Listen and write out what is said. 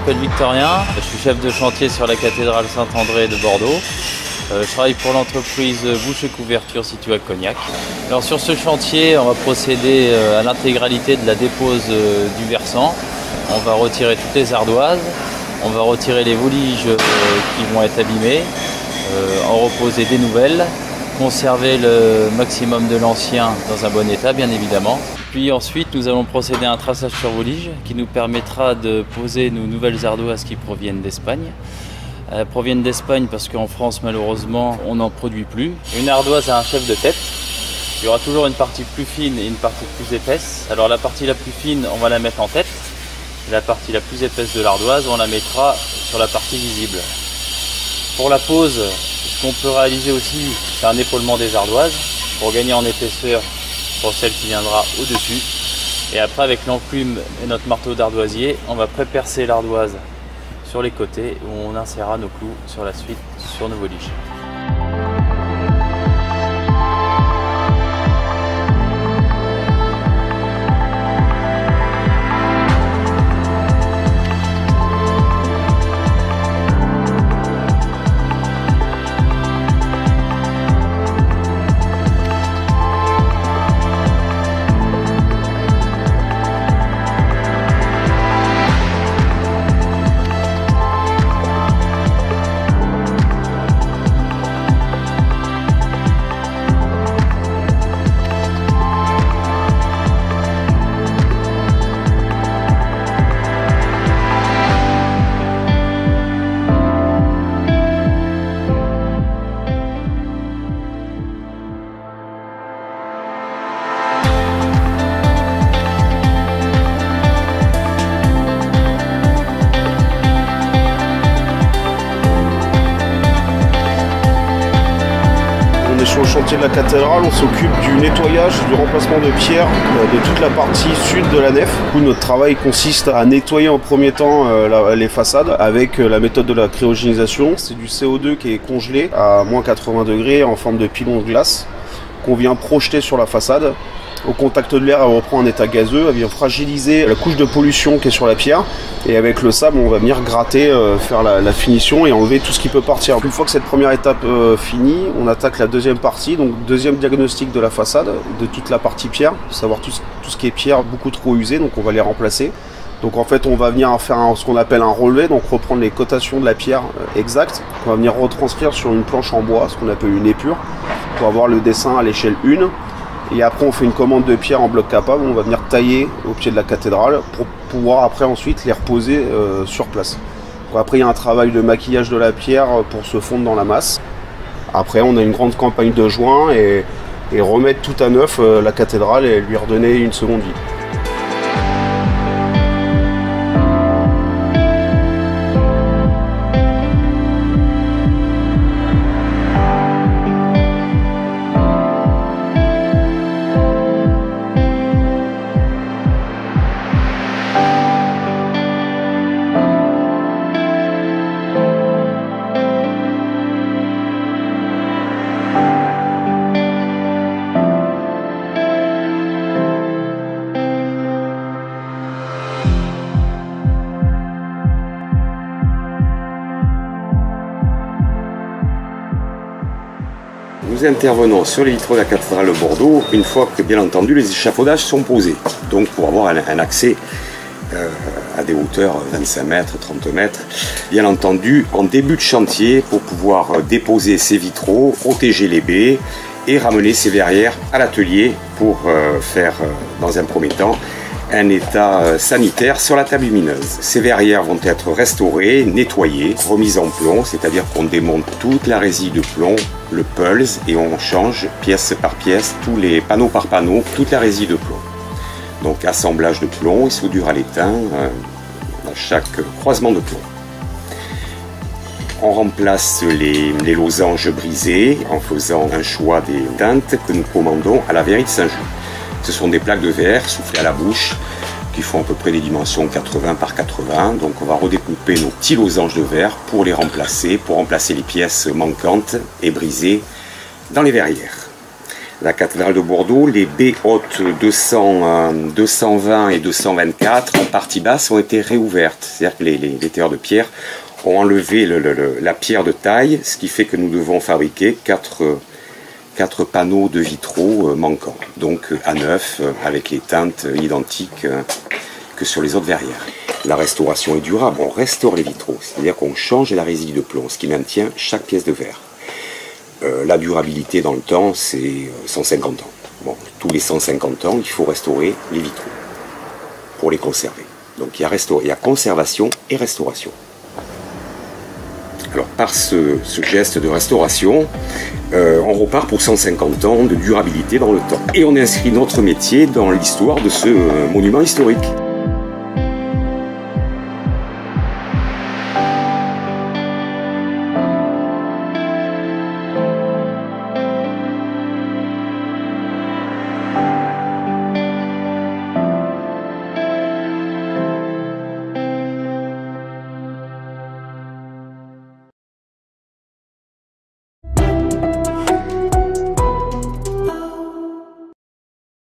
m'appelle Victorien, je suis chef de chantier sur la cathédrale Saint-André de Bordeaux. Je travaille pour l'entreprise Bouche et Couverture située à Cognac. Alors sur ce chantier, on va procéder à l'intégralité de la dépose du versant. On va retirer toutes les ardoises, on va retirer les voliges qui vont être abîmées, en reposer des nouvelles, conserver le maximum de l'ancien dans un bon état bien évidemment. Puis ensuite nous allons procéder à un traçage sur volige qui nous permettra de poser nos nouvelles ardoises qui proviennent d'Espagne. Elles proviennent d'Espagne parce qu'en France malheureusement on n'en produit plus. Une ardoise a un chef de tête. Il y aura toujours une partie plus fine et une partie plus épaisse. Alors la partie la plus fine on va la mettre en tête. Et la partie la plus épaisse de l'ardoise on la mettra sur la partie visible. Pour la pose, ce qu'on peut réaliser aussi, c'est un épaulement des ardoises pour gagner en épaisseur pour celle qui viendra au-dessus. Et après, avec l'enclume et notre marteau d'ardoisier, on va pré-percer l'ardoise sur les côtés où on insérera nos clous sur la suite sur nos voliges. Sur le chantier de la cathédrale, on s'occupe du nettoyage, du remplacement de pierres de toute la partie sud de la nef. Du coup, notre travail consiste à nettoyer en premier temps les façades avec la méthode de la cryogénisation. C'est du CO2 qui est congelé à moins 80 degrés en forme de pilon de glace qu'on vient projeter sur la façade. Au contact de l'air, elle reprend un état gazeux, elle vient fragiliser la couche de pollution qui est sur la pierre. Et avec le sable, on va venir gratter, faire la finition et enlever tout ce qui peut partir. Une fois que cette première étape finie, on attaque la deuxième partie, donc deuxième diagnostic de la façade, de toute la partie pierre, savoir tout ce qui est pierre beaucoup trop usé, donc on va les remplacer. Donc en fait, on va venir faire ce qu'on appelle un relevé, donc reprendre les cotations de la pierre exactes, qu'on va venir retranscrire sur une planche en bois, ce qu'on appelle une épure, pour avoir le dessin à l'échelle 1. Et après on fait une commande de pierre en bloc capable, on va venir tailler au pied de la cathédrale pour pouvoir après ensuite les reposer sur place. Donc après il y a un travail de maquillage de la pierre pour se fondre dans la masse. Après on a une grande campagne de joint et remettre tout à neuf la cathédrale et lui redonner une seconde vie. Nous intervenons sur les vitraux de la cathédrale de Bordeaux une fois que, bien entendu, les échafaudages sont posés. Donc pour avoir un accès à des hauteurs 25 mètres, 30 mètres. Bien entendu, en début de chantier, pour pouvoir déposer ces vitraux, protéger les baies et ramener ces verrières à l'atelier pour faire, dans un premier temps, un état sanitaire sur la table lumineuse. Ces verrières vont être restaurées, nettoyées, remises en plomb, c'est-à-dire qu'on démonte toute la résille de plomb, le pulse, et on change pièce par pièce, tous les panneaux par panneau, toute la résille de plomb. Donc assemblage de plomb et soudure à l'étain à chaque croisement de plomb. On remplace les losanges brisés en faisant un choix des teintes que nous commandons à la verrerie de Saint-Just. Ce sont des plaques de verre soufflées à la bouche qui font à peu près des dimensions 80 par 80. Donc on va redécouper nos petits losanges de verre pour les remplacer, pour remplacer les pièces manquantes et brisées dans les verrières. la cathédrale de Bordeaux, les baies hautes 220 et 224 en partie basse ont été réouvertes. C'est-à-dire que les tailleurs de pierre ont enlevé la pierre de taille, ce qui fait que nous devons fabriquer 4 panneaux de vitraux manquants. Donc à neuf, avec les teintes identiques que sur les autres verrières. La restauration est durable, on restaure les vitraux, c'est-à-dire qu'on change la résille de plomb, ce qui maintient chaque pièce de verre. La durabilité dans le temps, c'est 150 ans. Bon, tous les 150 ans, il faut restaurer les vitraux pour les conserver. Donc il y a conservation et restauration. Alors par ce geste de restauration, on repart pour 150 ans de durabilité dans le temps. Et on inscrit notre métier dans l'histoire de ce monument historique.